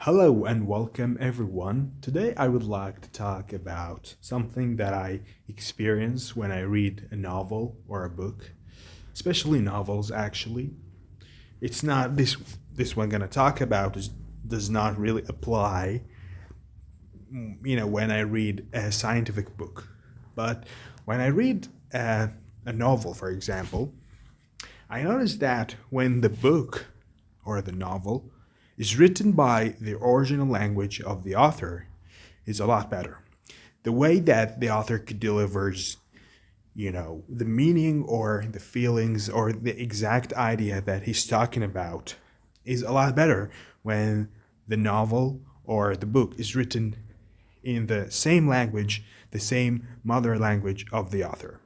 Hello and welcome everyone. Today I would like to talk about something that I experience when I read a novel or a book, especially novels actually. It's not this one gonna talk about does not really apply, when I read a scientific book. But when I read a novel, for example, I notice that when the book or the novel is written by the original language of the author is a lot better. The way that the author could delivers, the meaning or the feelings or the exact idea that he's talking about is a lot better when the novel or the book is written in the same language, the same mother language of the author.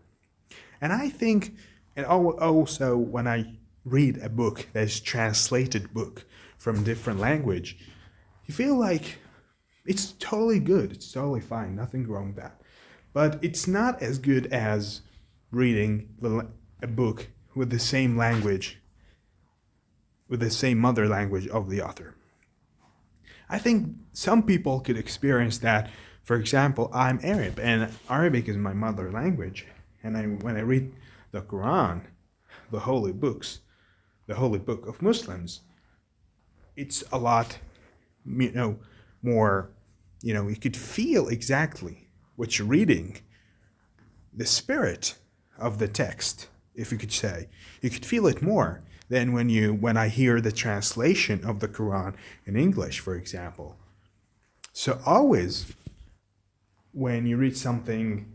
And I think, and also when I read a book that is translated book from different language, you feel like it's totally good. It's totally fine. Nothing wrong with that. But it's not as good as reading a book with the same language, with the same mother language of the author. I think some people could experience that. For example, I'm Arab, and Arabic is my mother language. And when I read the Quran, the holy books, the holy book of Muslims, it's a lot, more, you could feel exactly what you're reading, the spirit of the text, if you could say. You could feel it more than when I hear the translation of the Quran in English, for example. So always when you read something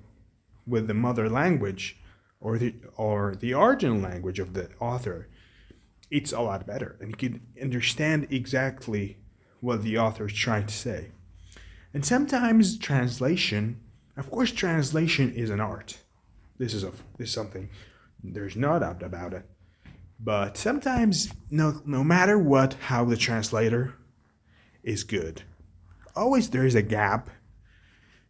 with the mother language or the original language of the author, it's a lot better, and you can understand exactly what the author is trying to say. And sometimes translation, of course, translation is an art. This is something there's no doubt about it. But sometimes, no matter how the translator is good, always there is a gap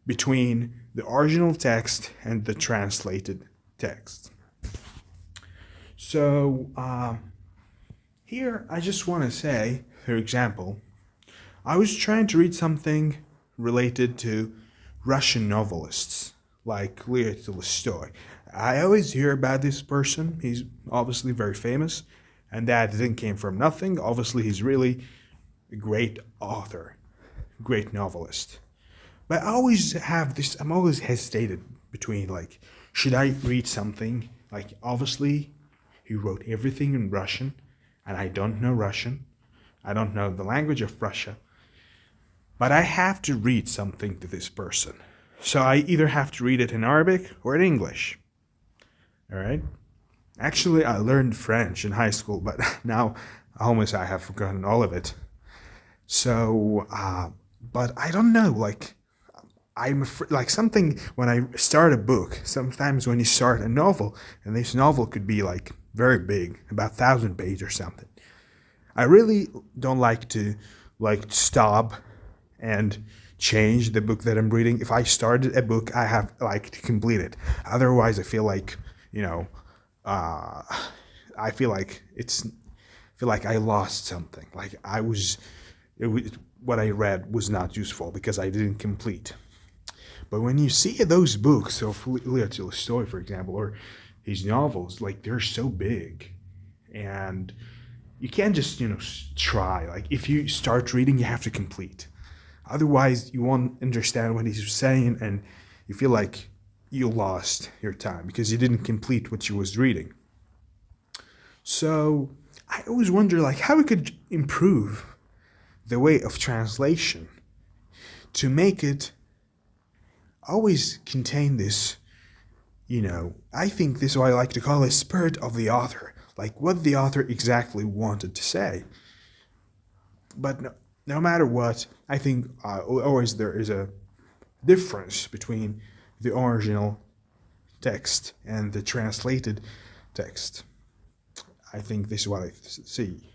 between the original text and the translated text. So here I just want to say, for example, I was trying to read something related to Russian novelists like Leo Tolstoy. I always hear about this person. He's obviously very famous, and that didn't came from nothing. Obviously, he's really a great author, great novelist. But I'm always hesitated between like, should I read something? Like, obviously, he wrote everything in Russian, and I don't know Russian. I don't know the language of Russia. But I have to read something to this person. So I either have to read it in Arabic or in English. All right? Actually, I learned French in high school, but now almost I have forgotten all of it. So, but I don't know, like, I'm afraid, like something when I start a book, sometimes when you start a novel, and this novel could be like very big, about 1,000 pages or something. I really don't like to stop and change the book that I'm reading. If I started a book, I have like to complete it. Otherwise, I feel like uh, I feel like I lost something. Like what I read was not useful because I didn't complete. But when you see those books of Leo Tolstoy, for example, or his novels, like they're so big, and you can't just try. Like if you start reading, you have to complete. Otherwise, you won't understand what he's saying, and you feel like you lost your time because you didn't complete what you was reading. So I always wonder, like, how we could improve the way of translation to make it always contain this. I think this is what I like to call a spirit of the author, like what the author exactly wanted to say. But no matter what, I think always there is a difference between the original text and the translated text. I think this is what I see.